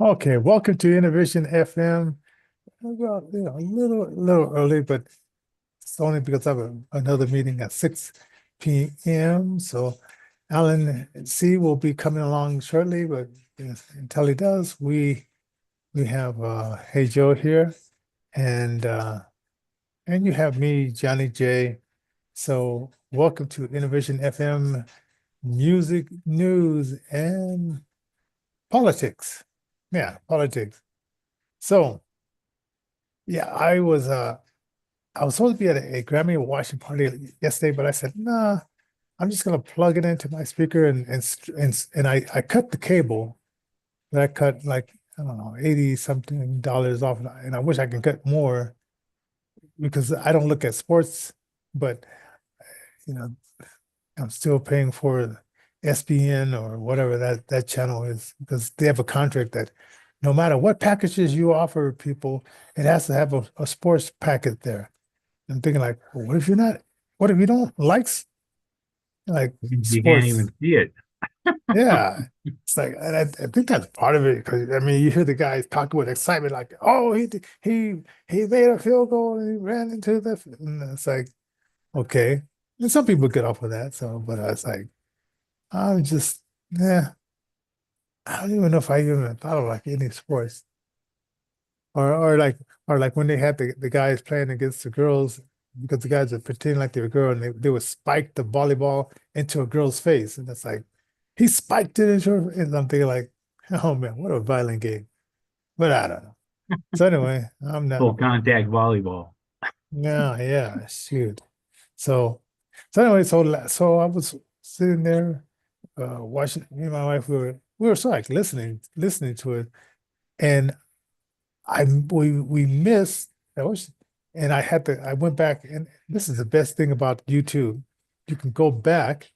Okay, welcome to Innervision FM. Well, a little early, but it's only because I have another meeting at 6 p.m. So Alan C will be coming along shortly, but until he does, we have Hey Joe here, and and you have me, Johnnie J. So welcome to Innervision FM, music, news, and politics. Yeah, politics. So. Yeah, I was supposed to be at a Grammy watching party yesterday, but I said, nah, I'm just gonna plug it into my speaker and I cut the cable, but I cut like I don't know, 80 something dollars off, and I wish I could cut more because I don't look at sports, but you know, I'm still paying for SBN or whatever that channel is because they have a contract that no matter what packages you offer people, it has to have a sports packet there. I'm thinking like, well, what if you don't like like You can't sports? even see it. Yeah. It's like, and I think that's part of it because I mean, you hear the guys talking with excitement, like, oh, he made a field goal and he ran into and it's like, okay. And some people get off with that. So, but I was like, I'm just, yeah, I don't even know if I even thought of like any sports or like when they had the guys playing against the girls because the guys would pretend like they were a girl and they would spike the volleyball into a girl's face. And it's like, he spiked it into her. And I'm thinking like, oh man, what a violent game. But I don't know. So anyway, I'm not, Full contact volleyball. yeah, yeah, shoot. So, so anyway, so I was sitting there, watching, me and my wife, we were so like listening to it. And we missed, I was, and I went back, and this is the best thing about YouTube. You can go back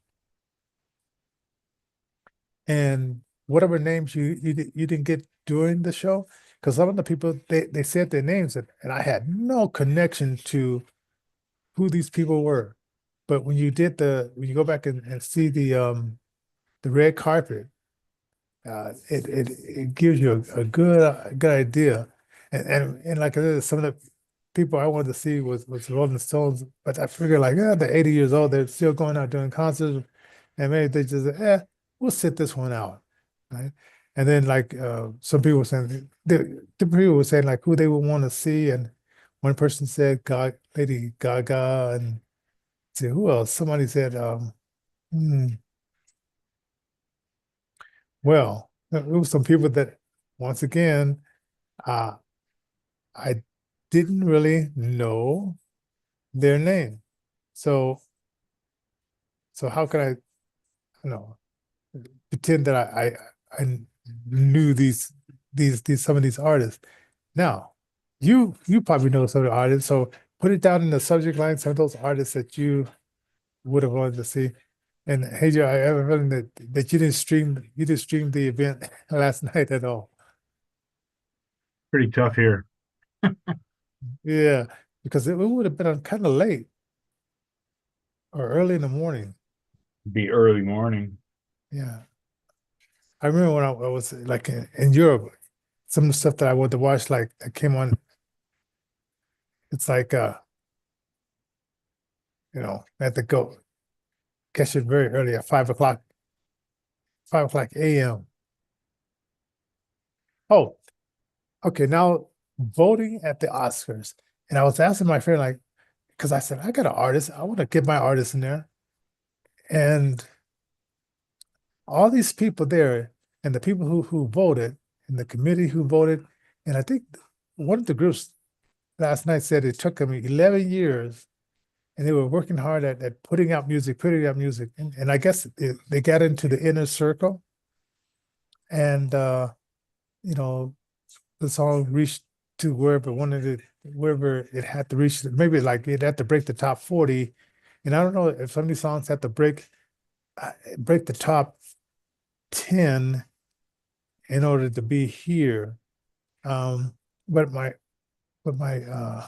and whatever names you didn't get during the show, because some of the people they said their names and I had no connection to who these people were. But when you go back and see the red carpet, it gives you a good idea. And like I said, some of the people I wanted to see was Rolling Stones, but I figured like, they're 80 years old, they're still going out doing concerts, and maybe they just we'll sit this one out, right? And then like some people were saying the people were saying like who they would want to see, and one person said Lady Gaga, and see who else? Somebody said hmm, well, it was some people that once again uh I didn't really know their name. So so how could I, pretend that I knew these some of these artists. Now, you probably know some of the artists, so put it down in the subject line, some of those artists that you would have wanted to see. And hey Joe, I have a feeling that you didn't stream the event last night at all. Pretty tough here. Yeah, because it would have been kind of late or early in the morning. Be early morning. Yeah. I remember when I was like in Europe, some of the stuff that I wanted to watch, like that came on, it's like I had to go catch it very early at 5 o'clock AM. Oh, okay. Now voting at the Oscars. And I was asking my friend, like, because I said, I got an artist. I want to get my artist in there. And all these people there and the people who voted and the committee who voted, and I think one of the groups last night said it took them 11 years and they were working hard at putting out music. And I guess they got into the inner circle and you know, the song reached to wherever it had to reach, maybe like it had to break the top 40. And I don't know if some of these songs had to break the top 10 in order to be here. Um, but my but my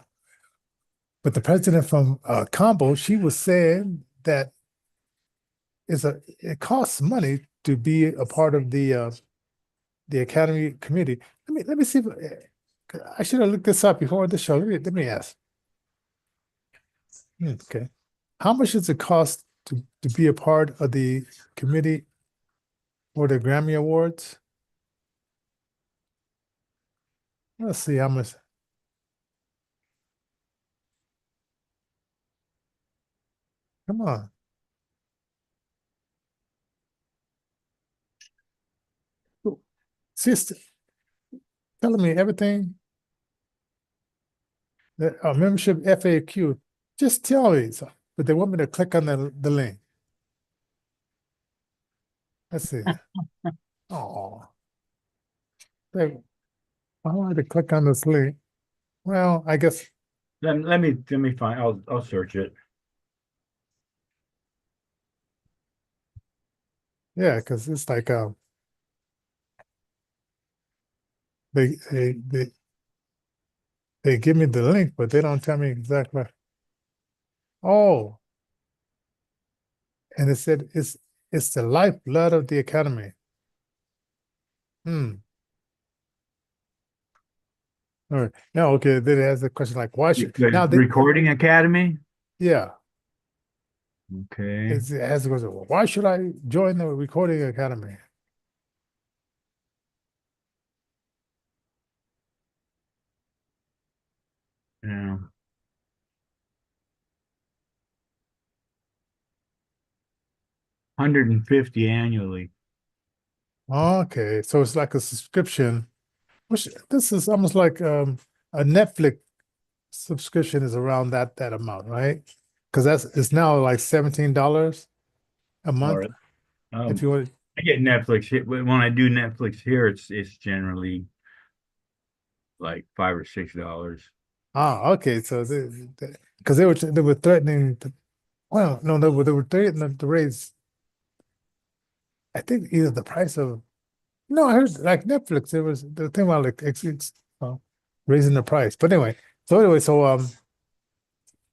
but the president from Combo, she was saying that it costs money to be a part of the the Academy Committee. Let me see if I should have looked this up before the show. Let me ask. Okay. How much does it cost to be a part of the committee for the Grammy Awards? Let's see how much. Come on. Sister, telling me everything. The membership FAQ. Just tell me. So, but they want me to click on the link. Let's see. Oh, I wanted to click on this link. Well, I guess, Let me find. I'll search it. yeah, because it's like they, they they they give me the link, but they don't tell me exactly. Oh, and it said it's the lifeblood of the academy. Hmm. All right. Now, okay, then it has a question like, why should The now they Recording Academy. yeah, Okay. it has a question. Why should I join the recording academy? Yeah. 150 annually. Okay, so it's like a subscription, which this is almost like a Netflix subscription is around that amount, right? Because it's now like $17 a All month right. if you want. I get Netflix here. When I do Netflix here, it's generally like $5 or $6. Okay, so because they were threatening to, well, no, they were threatening to raise, I think either the price of, no, I heard like Netflix, there was the thing about like raising the price. But anyway, so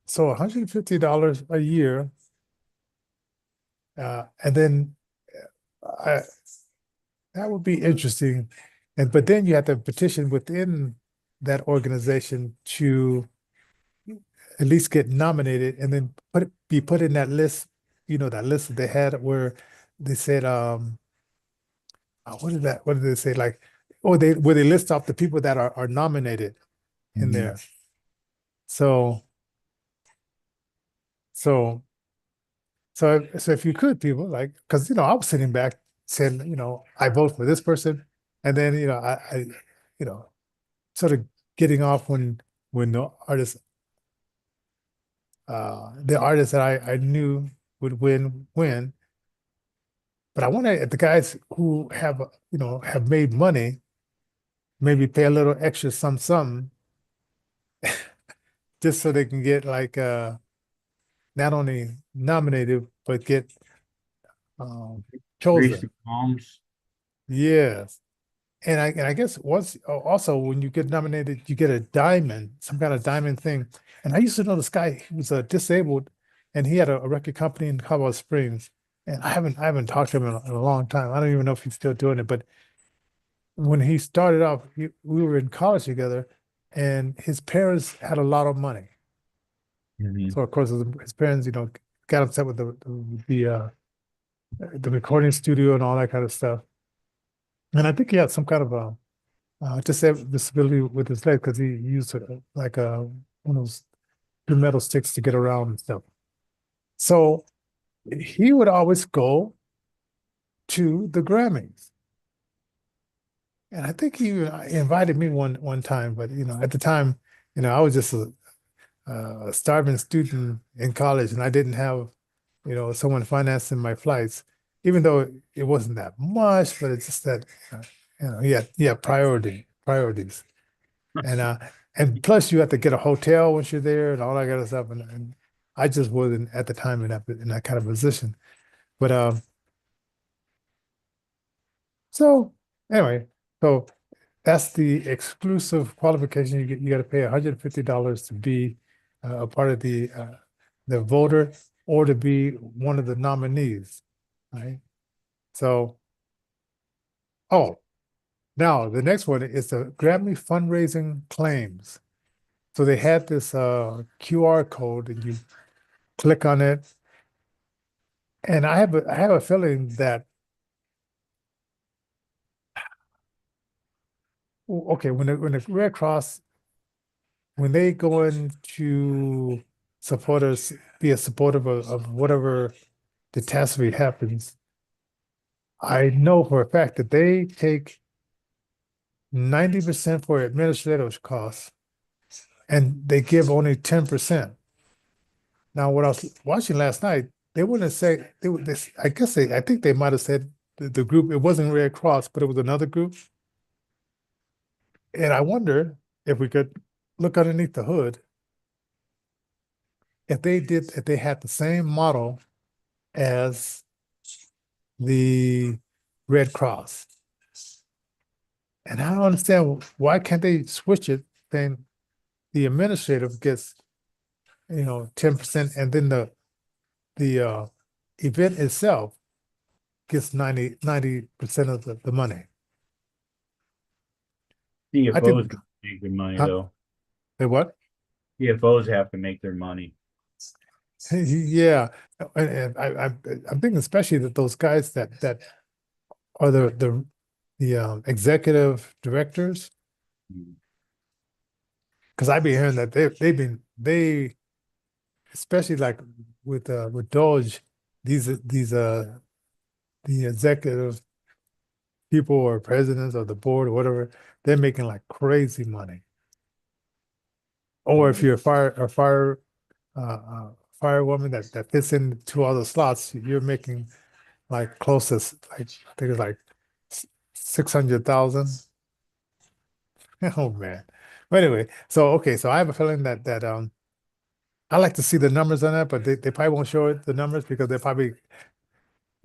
$150 a year, and then I that would be interesting. And but then you have to petition within that organization to at least get nominated and then be put in that list, that list that they had where they said, what did they say? Like, oh, where they list off the people that are nominated in Mhm. there. So, so, so if you could, people like, because I was sitting back saying, I vote for this person, and then I you know, sort of getting off when the artist that I knew would win. But I wonder if the guys who have made money maybe pay a little extra some just so they can get like not only nominated but get um Grease chosen. the palms. Yes. And I guess also when you get nominated, you get a diamond, some kind of diamond thing. And I used to know this guy, he was disabled, and he had a record company in Colorado Springs. And I haven't talked to him in a long time. I don't even know if he's still doing it. But when he started off, we were in college together, and his parents had a lot of money. Mhm. So of course his parents, got upset with the recording studio and all that kind of stuff. And I think he had some kind of a disability with his leg because he used like one of those two metal sticks to get around and stuff. So he would always go to the Grammys. And I think he invited me one time, but at the time, I was just a starving student in college, and I didn't have, someone financing my flights, even though it wasn't that much, but it's just that, he had priorities. And and plus you have to get a hotel once you're there and all that kind of stuff. And I just wasn't at the time in that kind of position. But so anyway, so that's the exclusive qualification. You got to pay $150 to be a part of the voter or to be one of the nominees. Right. So, oh, Now, the next one is the Grammy fundraising claims. So they had this QR code and you click on it. And I have a feeling that okay, when the Red Cross when they go into supporters be a supporter of whatever catastrophe happens, I know for a fact that they take 90% for administrative costs and they give only 10%. Now, what I was watching last night, they wouldn't say they would this I guess I think they might have said the group, it wasn't Red Cross, but it was another group. And I wonder if we could look underneath the hood if they had the same model as the Red Cross. And I don't understand why can't they switch it, then the administrative gets, 10% and then the event itself gets 90% of the money. I CFOs think, make their money huh? though. They what? CFOs have to make their money. Yeah. And I'm thinking especially that those guys that are the executive directors, Mm. because I've been hearing that they especially like with Doge, these the executive people or presidents of the board or whatever, they're making like crazy money. Or if Mm. you're a firewoman that fits into all the slots, you're making like closest like I think it's like 600,000. Oh man. But anyway, so okay, so I have a feeling that I like to see the numbers on that, but they probably won't show it the numbers because they probably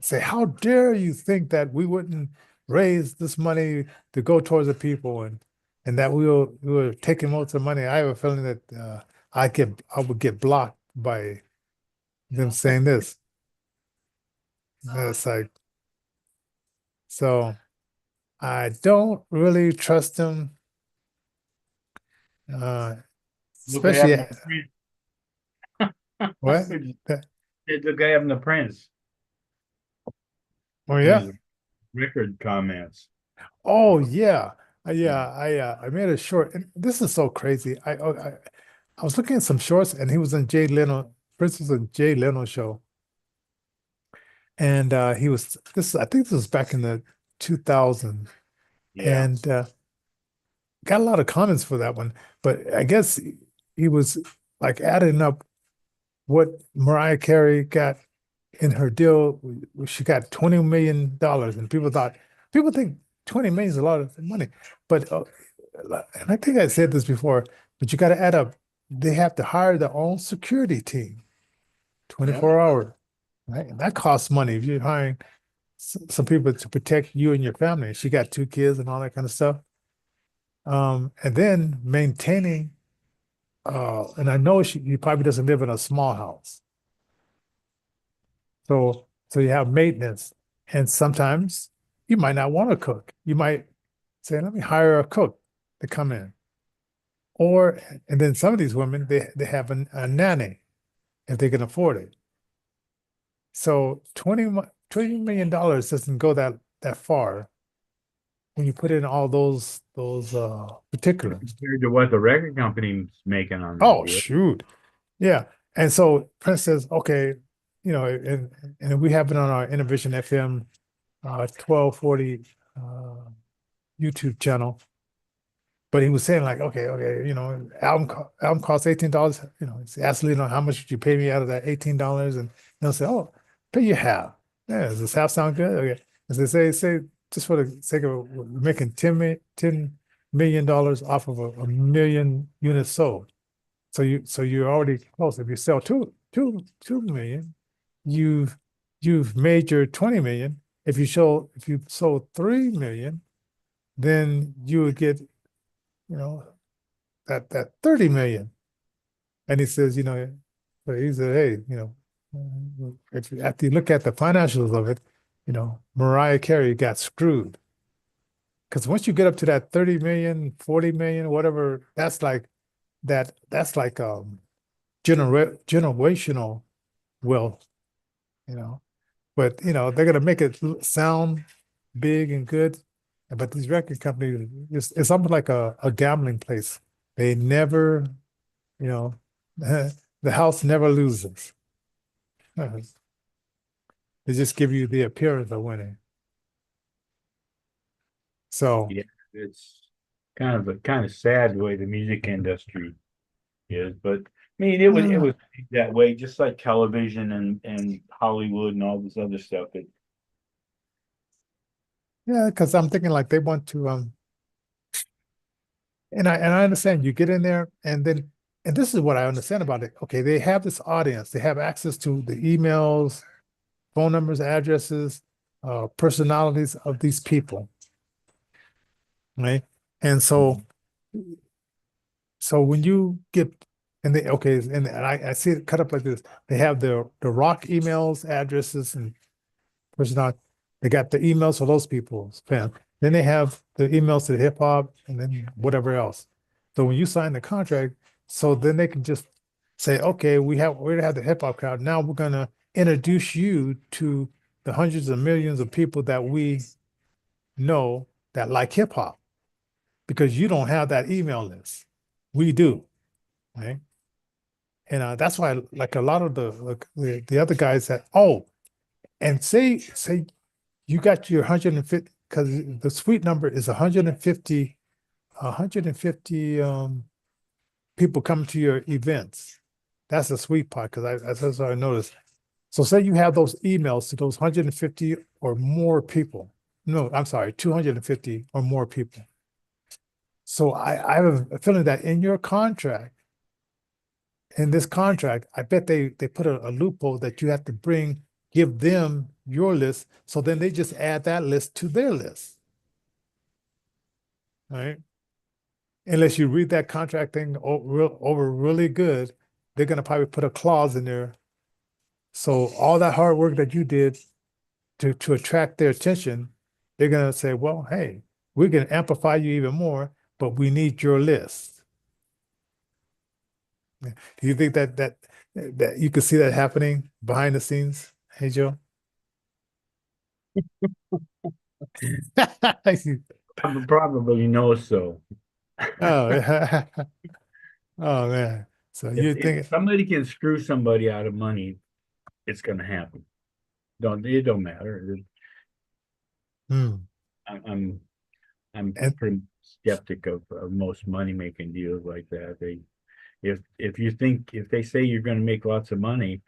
say, "How dare you think that we wouldn't raise this money to go towards the people and that we were taking most of the money." I have a feeling that I would get blocked by them saying this. It's like so I don't really trust them, uh, Look what especially happened to what? Prince. That- Look what happened to Prince Oh and yeah. his record comments. Oh yeah. Yeah, I made a short. And this is so crazy. I was looking at some shorts, and he was in Jay Leno. Prince was in Jay Leno show, and he was this. I think this was back in the 2000, Yeah. and got a lot of comments for that one. But I guess he was like adding up what Mariah Carey got in her deal. She got $20 million, and people think 20 million is a lot of money, but and I think I said this before, but you got to add up. They have to hire their own security team, Yeah. 24 hours, right? And that costs money if you're hiring some people to protect you and your family. She got two kids and all that kind of stuff. And then maintaining, and I know he probably doesn't live in a small house. So you have maintenance, and sometimes you might not want to cook. You might say, "Let me hire a cook to come in." Or, and then some of these women, they have a nanny if they can afford it. So $20 million doesn't go that far when you put in all those particulars. Compared to what the record company's making on that Oh deal. shoot. Yeah. And so Prince says, okay, and we have it on our Innervision FM 1240 YouTube channel. But he was saying like, okay, album costs $18. He's asking, how much would you pay me out of that $18? And they'll say, oh, pay you half. Yeah, does this half sound good? Okay. As they say, just for the sake of it, we're making $10 million off of a million units sold. So you're already close. If you sell two million, you've made your 20 million. If you sold 3 million, then you would get, you know, that 30 million. And he says, but he said, hey, if after you look at the financials of it, Mariah Carey got screwed. Because once you get up to that 30 million, 40 million, whatever, that's like generational wealth, you know. But they're gonna make it sound big and good. But these record companies, it's almost like a gambling place. They never, you know, the house never loses. They just give you the appearance of winning. So Yeah, it's kind of sad the way the music industry is, but I mean it uh, was that way, just like television and Hollywood and all this other stuff. yeah, because I'm thinking like they want to and I understand you get in there and this is what I understand about it. Okay, they have this audience, they have access to the emails, phone numbers, addresses, personalities of these people, right? And so Mhm. so when you get and they okay, and I see it cut up like this. They have the rock emails, addresses, and personality. They got the emails for those people's fans. Then they have the emails to the hip hop and then whatever else. So when you sign the contract, so then they can just say, okay, we have the hip hop crowd. Now we're gonna introduce you to the hundreds of millions of people that we know that like hip hop because you don't have that email list. We do, right? And that's why, like a lot of the other guys that and say you got your 150 because the suite number is 150 people come to your events. That's the sweet part because that's what I noticed. So say you have those emails to those 150 or more people. No, I'm sorry, 250 or more people. So I have a feeling that in this contract, I bet they put a loophole that you have to give them your list. So then they just add that list to their list, right? Unless you read that contract thing over really good, they're gonna probably put a clause in there. So all that hard work that you did to attract their attention, they're gonna say, well, hey, we're gonna amplify you even more, but we need your list. Do you think that you could see that happening behind the scenes? Hey, Joe? Probably know so. Oh, yeah. Oh man. So If you if think, somebody can screw somebody out of money, it's going to happen. It don't matter. hmm. I'm I'm I'm And pretty skeptic of most money making deals like that. If you think if they say you're going to make lots of money,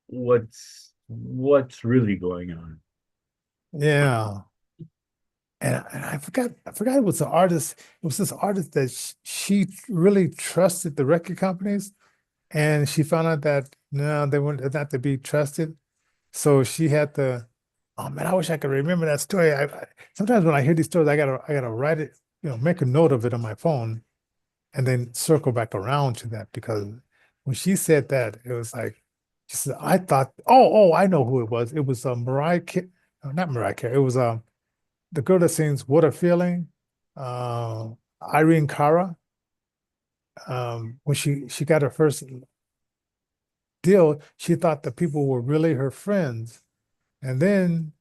what's really going on? yeah. And I forgot it was the artist. It was this artist that she really trusted the record companies, and she found out that no, they weren't not to be trusted. So she had to. Oh man, I wish I could remember that story. Sometimes when I hear these stories, I gotta write it, make a note of it on my phone, and then circle back around to that because when she said that, it was like she said, I thought, I know who it was. It was not Mariah Carey. It was the girl that sings "What a Feeling," uh, Irene Cara. When she got her first deal, she thought the people were really her friends, and then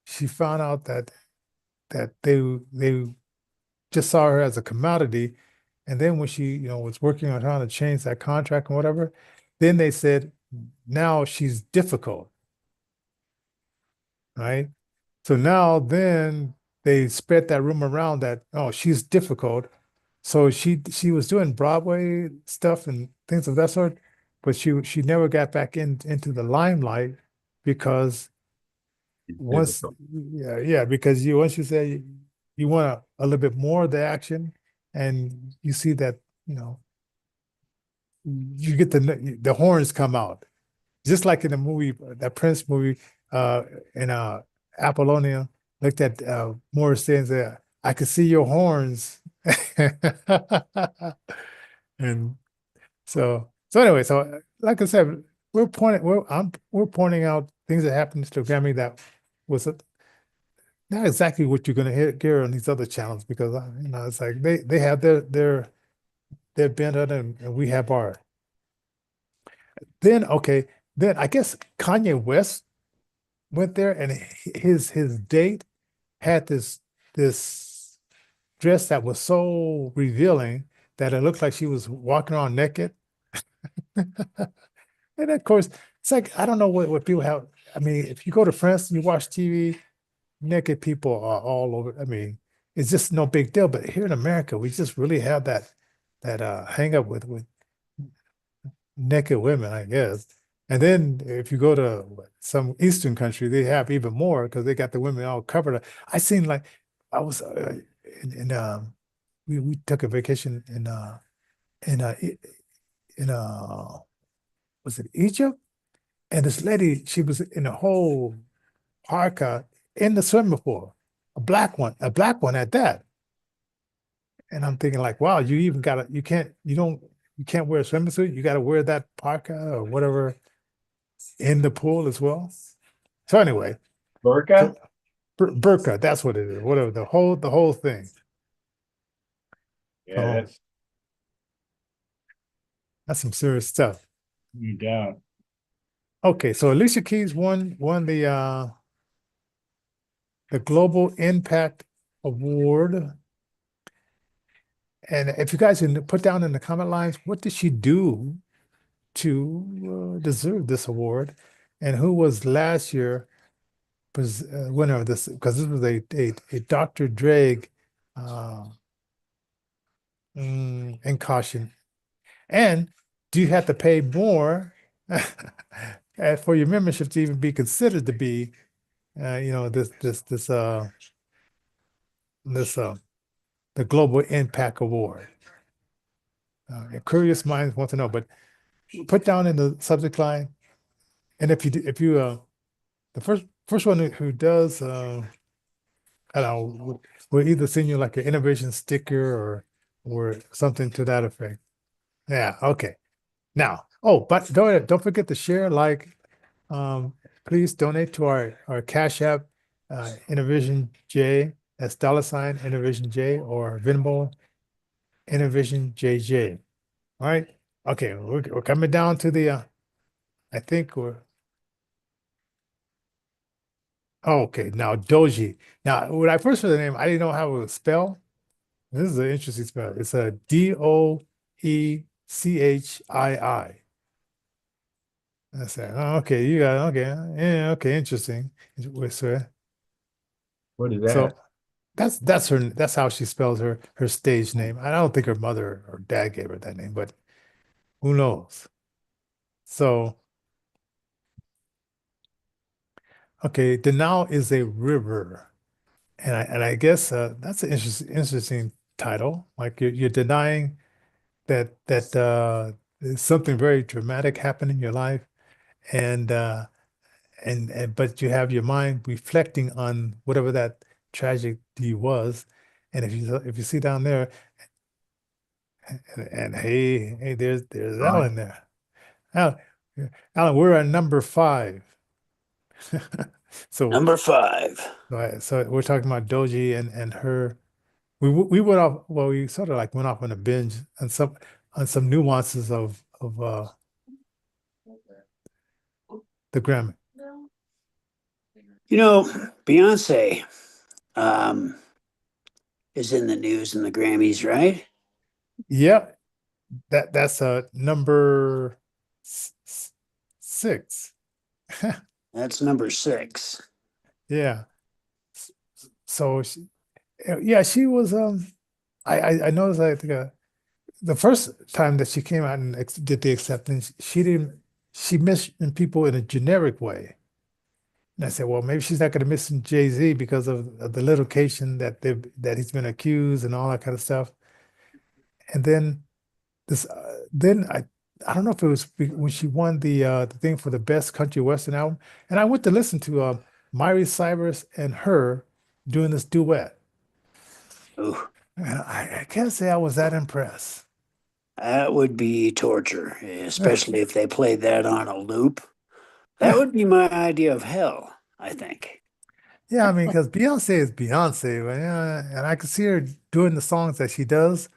she found out that they just saw her as a commodity. And then when she, was working on trying to change that contract and whatever, then they said now she's difficult, right? So now then they spread that rumor around that oh she's difficult. So she was doing Broadway stuff and things of that sort, but she never got back into the limelight because It's once difficult. yeah because you once you say you want a little bit more of the action and you see that you know you get the horns come out just like in the movie that Prince movie in Apollonia looked at Morris and said I could see your horns and so anyway like I said we're pointing out things that happened to Grammy that was not exactly what you're going to hear on these other channels because it's like they have their bent on it and we have our. Then okay, then I guess Kanye West went there and his date had this dress that was so revealing that it looked like she was walking around naked. And of course, it's like I don't know what people have. I mean, if you go to France and you watch TV, naked people are all over. I mean, it's just no big deal. But here in America, we just really have that hang up with naked women, I guess. And then if you go to some Eastern country, they have even more because they got the women all covered up. I seen like I was we took a vacation in in was it Egypt? And this lady, she was in a whole parka in the swimming pool, a black one at that. And I'm thinking like, wow, you even gotta, you can't wear a swimming suit. You got to wear that parka or whatever in the pool as well. So anyway, Burka? so burqa, that's what it is. Whatever the whole thing. Yeah, So that's some serious stuff. no doubt. Okay, so Alicia Keys won the Global Impact Award. And if you guys can put down in the comment lines, what did she do to deserve this award? And who was last year was winner of this? Because this was a Dr. Dre uh, and caution. And do you have to pay more for your membership to even be considered to be, this the Global Impact Award? Curious minds want to know, but put down in the subject line. And if you the first one who does I don't know, we'll either send you like an innovation sticker or something to that effect. Yeah, okay. Now, oh, but don't forget to share, like, please donate to our Cash App, Innervision J, that's $ Innervision J, or Venmo Innervision JJ. All right. Okay, we're coming down to the I think we're okay. Now Doechii. Now, when I first heard the name, I didn't know how it was spelled. This is an interesting spell. It's a Doechii. I said, oh, okay, you got okay, yeah, okay, interesting. So, What is so that? that's how she spells her stage name. I don't think her mother or dad gave her that name, but who knows? So, okay, Denal is a river. And I guess that's an interesting title. Like you're denying that there's something very dramatic happened in your life, and but you have your mind reflecting on whatever that tragedy was. And if you see down there, and hey, there's Right. Alan there. Alan, Alan, we're at number 5. So Number 5. so we're talking about Doechii and her. We went off. Well, we sort of like went off on a binge on some nuances of the Grammy. You know, Beyonce um, is in the news in the Grammys, right? Yep, that's number 6. That's number 6. Yeah. So yeah, she was. I noticed. I think the first time that she came out and did the acceptance, she didn't. She mentioned people in a generic way. And I said, well, maybe she's not going to miss Jay-Z because of the litigation that he's been accused and all that kind of stuff. And then then I don't know if it was when she won the thing for the best country western album, and I went to listen to Miley Cyrus and her doing this duet. Oh, And I can't say I was that impressed. that would be torture, especially if they played that on a loop. That would be my idea of hell, I think. Yeah, I mean, because Beyonce is Beyonce, but, yeah, and I can see her doing the songs that she does.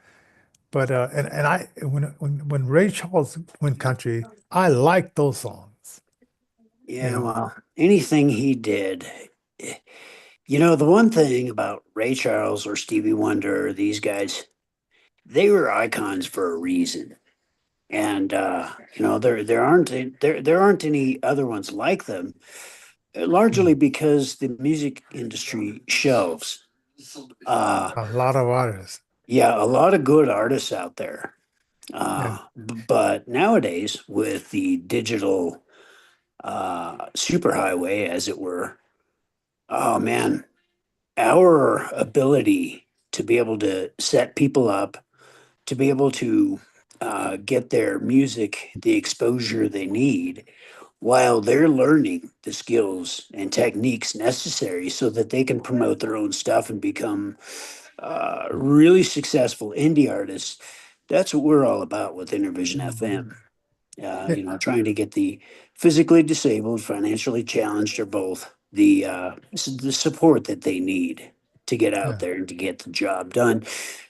But and I when Ray Charles went country, I like those songs. You Yeah, know, well, anything he did. eh, You know, the one thing about Ray Charles or Stevie Wonder, or these guys, they were icons for a reason. And there aren't any other ones like them, largely Mm. because the music industry shelves. Uh, A lot of artists. yeah, a lot of good artists out there. Yeah, But nowadays, with the digital superhighway, as it were, oh man, our ability to be able to set people up, to be able to get their music the exposure they need while they're learning the skills and techniques necessary so that they can promote their own stuff and become really successful indie artists. That's what we're all about with Innervision FM. yeah, Trying to get the physically disabled, financially challenged, or both the support that they need to get out yeah. there and to get the job done.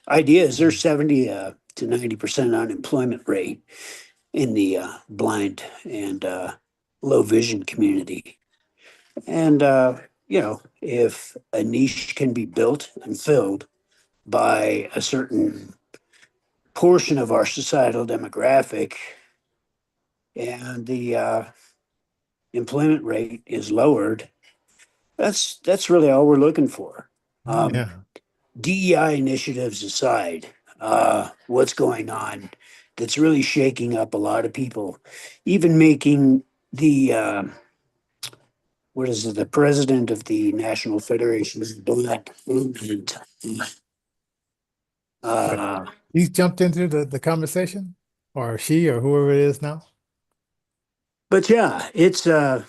Idea is there's 70 to 90% unemployment rate in the blind and low vision community. And, if a niche can be built and filled by a certain portion of our societal demographic, and the employment rate is lowered, that's really all we're looking for. Um, Yeah. DEI initiatives aside, what's going on that's really shaking up a lot of people, even making the what is it, the president of the National Federation of Black Movement. But Uh, he's jumped into the conversation, or she, or whoever it is now. but yeah, it's an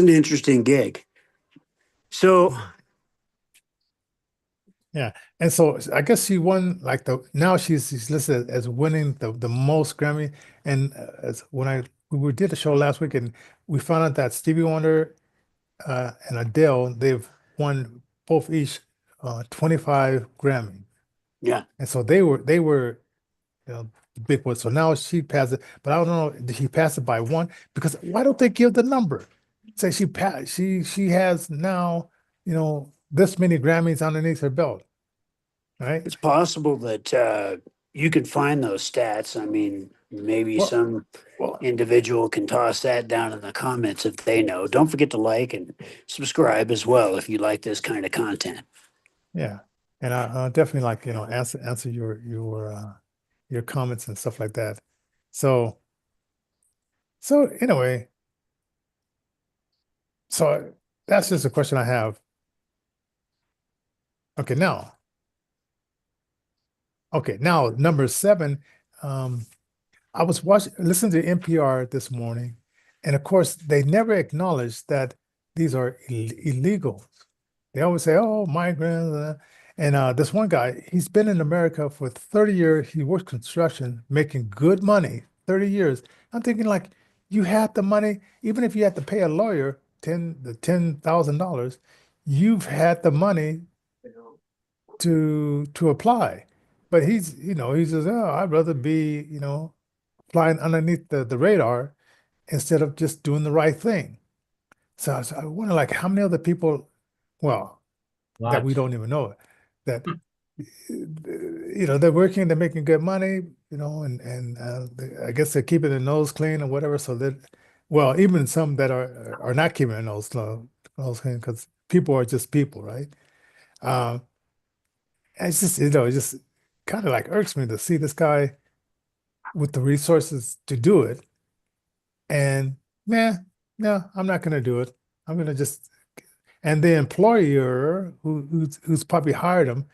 interesting gig. So Yeah. And so I guess she won like the now she's listed as winning the most Grammy. And as when we did a show last week and we found out that Stevie Wonder and Adele, they've won both each 25 Grammy. yeah, And so they were the big ones. So now she passed it, but I don't know, did she pass it by one? Because why don't they give the number? Say she has now, this many Grammys underneath her belt, right? it's possible that you could find those stats. I mean, maybe Well, some well, individual can toss that down in the comments if they know. Don't forget to like and subscribe as well if you like this kind of content. yeah. And I definitely like, answer your comments and stuff like that. So anyway, so that's just a question I have. Okay, now number seven. Um, I was listening to NPR this morning, and of course, they never acknowledge that these are illegal. They always say, "Oh, migrants," and this one guy, he's been in America for 30 years. He works construction, making good money, 30 years. I'm thinking like, you had the money, even if you had to pay a lawyer $10,000, you've had the money to apply. But he says, "Oh, I'd rather be, flying underneath the radar instead of just doing the right thing." So I wonder, like, how many other people, well, that we Lots. don't even know, that they're working, they're making good money, and I guess they're keeping their nose clean or whatever. So that, well, even some that are not keeping their nose clean because people are just people, right? Um, it's just it just kind of like irks me to see this guy with the resources to do it, and man, no, I'm not going to do it. I'm going to just, and the employer who's probably hired him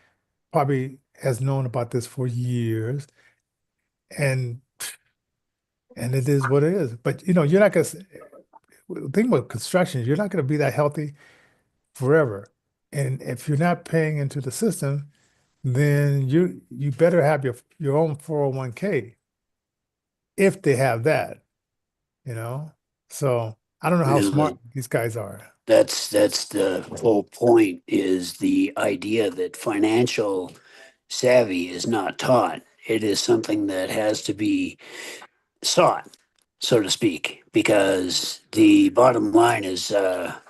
probably has known about this for years, and it is what it is. But you're not going to, the thing about construction, you're not going to be that healthy forever. And if you're not paying into the system, then you better have your own 401k if they have that, you know. So I don't know how You know, smart these guys are. that's the whole point, is the idea that financial savvy is not taught. It is something that has to be sought, so to speak, because the bottom line is those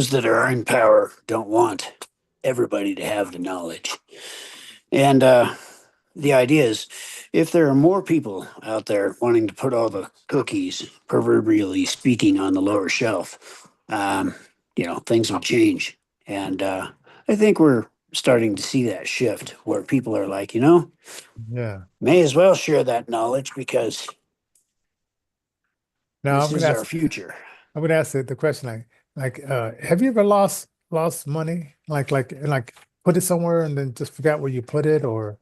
that are in power don't want everybody to have the knowledge. And the idea is, if there are more people out there wanting to put all the cookies, proverbially speaking, on the lower shelf, things will change. And I think we're starting to see that shift where people are like, Yeah. may as well share that knowledge because Now this is our future. I'm gonna ask the question have you ever lost money? Like put it somewhere and then just forgot where you put it, or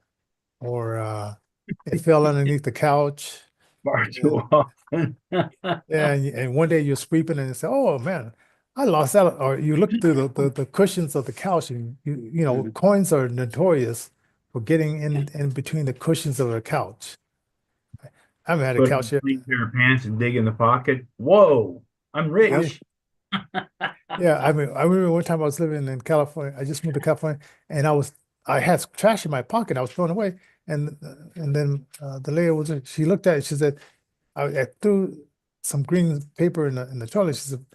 it fell underneath the couch. Far too often. Yeah, and one day you're sweeping and you say, "Oh man, I lost that." Or you look through the cushions of the couch, and Mhm. coins are notorious for getting in between the cushions of the couch. I haven't had a Put couch on a here. clean pair of pants and dig in the pocket. Whoa, I'm rich. Yeah, I mean, I remember one time I was living in California. I just moved to California, and I had trash in my pocket. I was throwing away, and then the lady she looked at it. She said, I threw some green paper in the toilet. She said,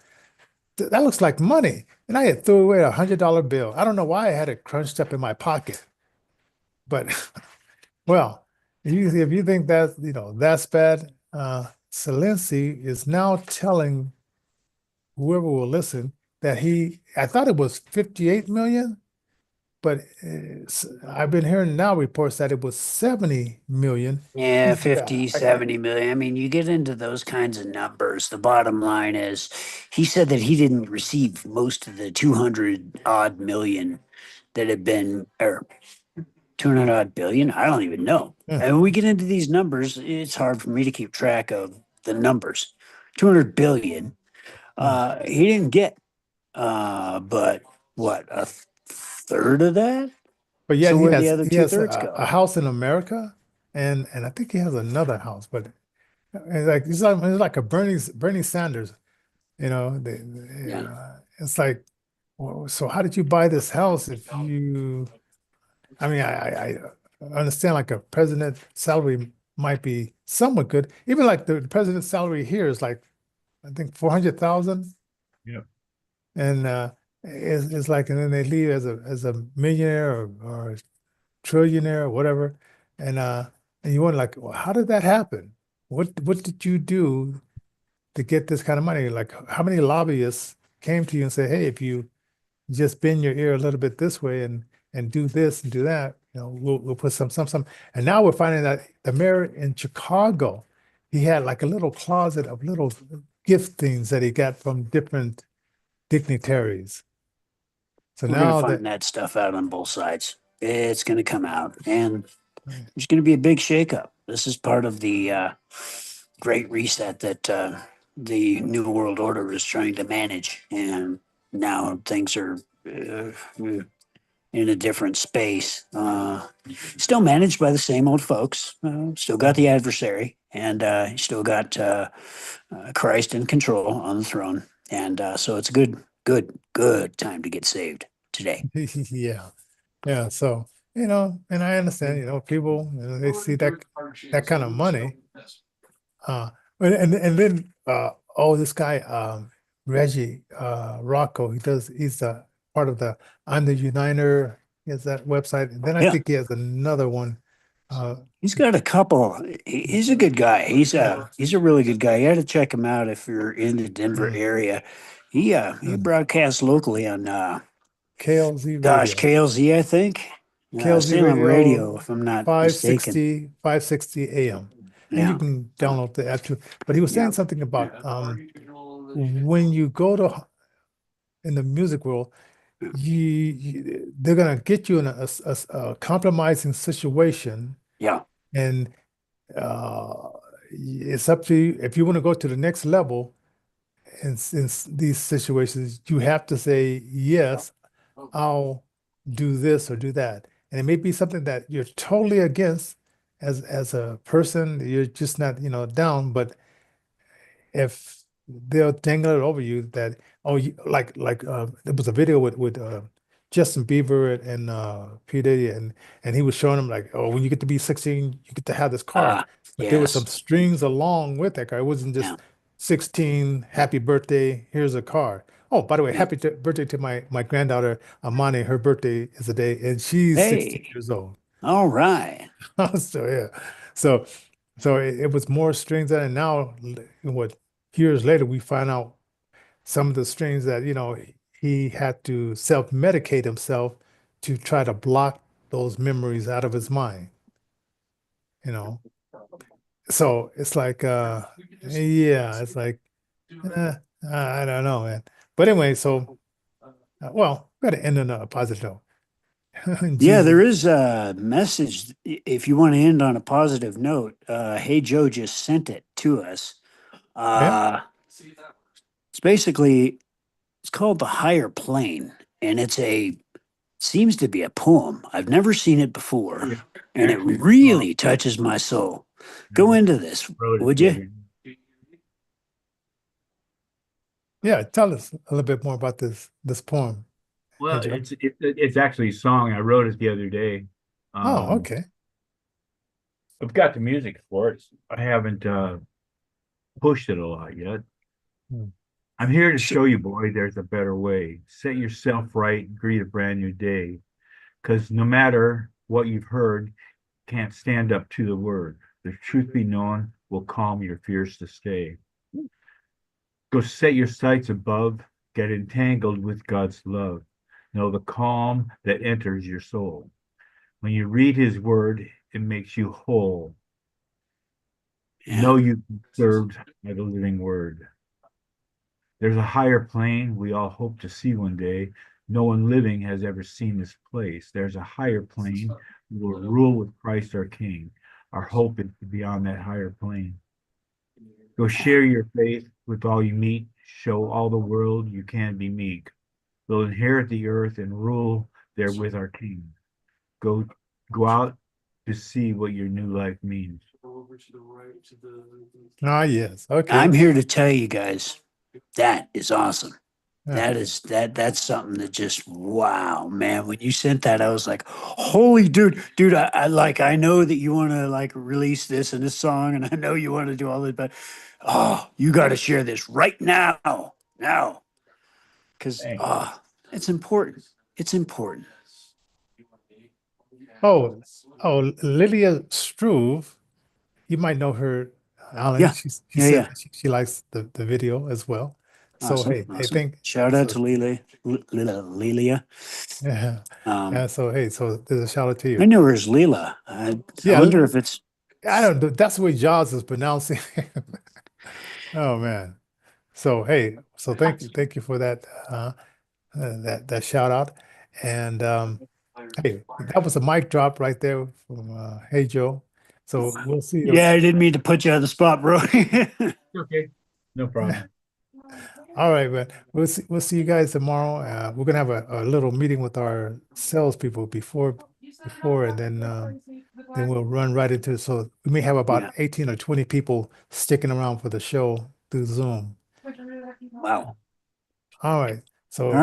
That looks like money," and I had threw away $100 bill. I don't know why I had it crunched up in my pocket, but well, if you think that's bad, Zelensky is now telling whoever will listen that I thought it was 58 million, but I've been hearing now reports that it was 70 million. He Yeah, said, 50, 70 million. I mean, you get into those kinds of numbers. The bottom line is he said that he didn't receive most of the 200 odd million that had been, or 200 odd billion. I don't even know. "Hmm, And when we get into these numbers, it's hard for me to keep track of the numbers. 200 billion. hmm." He didn't get, but what, a third of that? But yet So he where the has other he two has thirds a go? house in America, and I think he has another house, but it's like a Bernie Sanders. Yeah. It's like, well, so how did you buy this house if you? I mean, I understand like a president salary might be somewhat good. Even like the president's salary here is like I think 400,000, Yeah. and it's like, and then they leave as a millionaire or a trillionaire or whatever, and uh, and you wonder like, well, how did that happen? What did you do to get this kind of money? Like, how many lobbyists came to you and said, "Hey, if you just bend your ear a little bit this way and do this and do that, we'll put some." And now we're finding that the mayor in Chicago, he had like a little closet of little gift things that he got from different dignitaries. So We're going to now find that that stuff out on both sides. It's going to come out, and there's going to be a big shakeup. This is part of the great reset that the New World Order is trying to manage. And now things are in a different space. Still managed by the same old folks. Still got the adversary, and still got Christ in control on the throne. And so it's a good time to get saved today. yeah, yeah. So, and I understand, people, they see that kind of money. And then this guy Reggie Rocco, he's part of the I'm the Uniter. He has that website, and then I Yeah. think he has another one. He's got a couple. He's a good guy. He's a really good guy. You got to check him out if you're in the Denver Mm, area. He broadcasts locally on KLZ gosh, Radio, KLZ, I think. KLZ Salem Radio, Radio, if I'm not mistaken. 560 AM, and you Yeah. can download the app too. But he was saying Yeah. something about when you go to in the music world, they're gonna get you in a compromising situation, Yeah. and uh, it's up to you if you want to go to the next level. In these situations, you have to say yes. I'll do this or do that, and it may be something that you're totally against as a person. You're just not down, but if they'll dangle it over you that, oh, you, there was a video with Justin Bieber and P. Diddy, and he was showing them like, oh, when you get to be 16, you get to have this car. But there was some Yes. strings along with that car. It wasn't just Yeah. 16, happy birthday, here's a car. Oh, by the way, Yeah. birthday to my granddaughter Amani. Her birthday is the day, and she's 16 Hey, years old. all right. So yeah, so it was more strings than, and now what years later we find out some of the strings that he had to self-medicate himself to try to block those memories out of his mind. You know, so it's like yeah, it's like I don't know, man. But anyway, so well, got to end on a positive note. Yeah, Jesus, there is a message. If you want to end on a positive note, Hey Joe just sent it to us. yeah. It's basically, it's called The Higher Plane, and seems to be a poem. I've never seen it before, Yeah. and it Actually, really touches my soul. Go into this, wrote it would the you? other- Yeah, tell us a little bit more about this poem. Hey, Well, Joe. it's actually a song. I wrote it the other day. Oh, okay. I've got the music for it. I haven't pushed it a lot yet. Hmm. I'm here to show you, boy, there's a better way. Set yourself right, greet a brand new day. Because no matter what you've heard, can't stand up to the word. The truth be known will calm your fears to stay. Go set your sights above, get entangled with God's love. Know the calm that enters your soul. When you read his word, it makes you whole. Yeah. Know you've been served by the living word. There's a higher plane we all hope to see one day. No one living has ever seen this place. There's a higher plane. We will rule with Christ our King. Our hope is to be on that higher plane. Go share your faith with all you meet. Show all the world you can be meek. We'll inherit the earth and rule there with our King. Go out to see what your new life means. Ah, yes. Okay. I'm here to tell you guys that is awesome. Yeah. That's something that just, wow, man. When you sent that, I was like, holy dude, I know that you want to like release this in this song, and I know you want to do all this, but you got to share this right now. Because Thanks. it's important. It's important. Oh, Lydia Struve, you might know her, Alan. Yeah. She Yeah, said yeah. she likes the video as well. So Awesome. hey, Awesome. think Shout out so. to Lelia. Yeah. So hey, so there's a shout out to I you. knew her as Leela. I Yeah, wonder if it's I don't know. That's the way Jaws is pronouncing it. Oh man. So hey, so thank you for that that shout out. And hey, that was a mic drop right there from Hey Joe. So we'll see you. Yeah, I didn't mean to put you on the spot, bro. Okay, no problem. All right, man. We'll see you guys tomorrow. We're gonna have a little meeting with our salespeople before, and then we'll run right into it. So we may have about Yeah. 18 or 20 people sticking around for the show through Zoom. Wow. All right. So All right.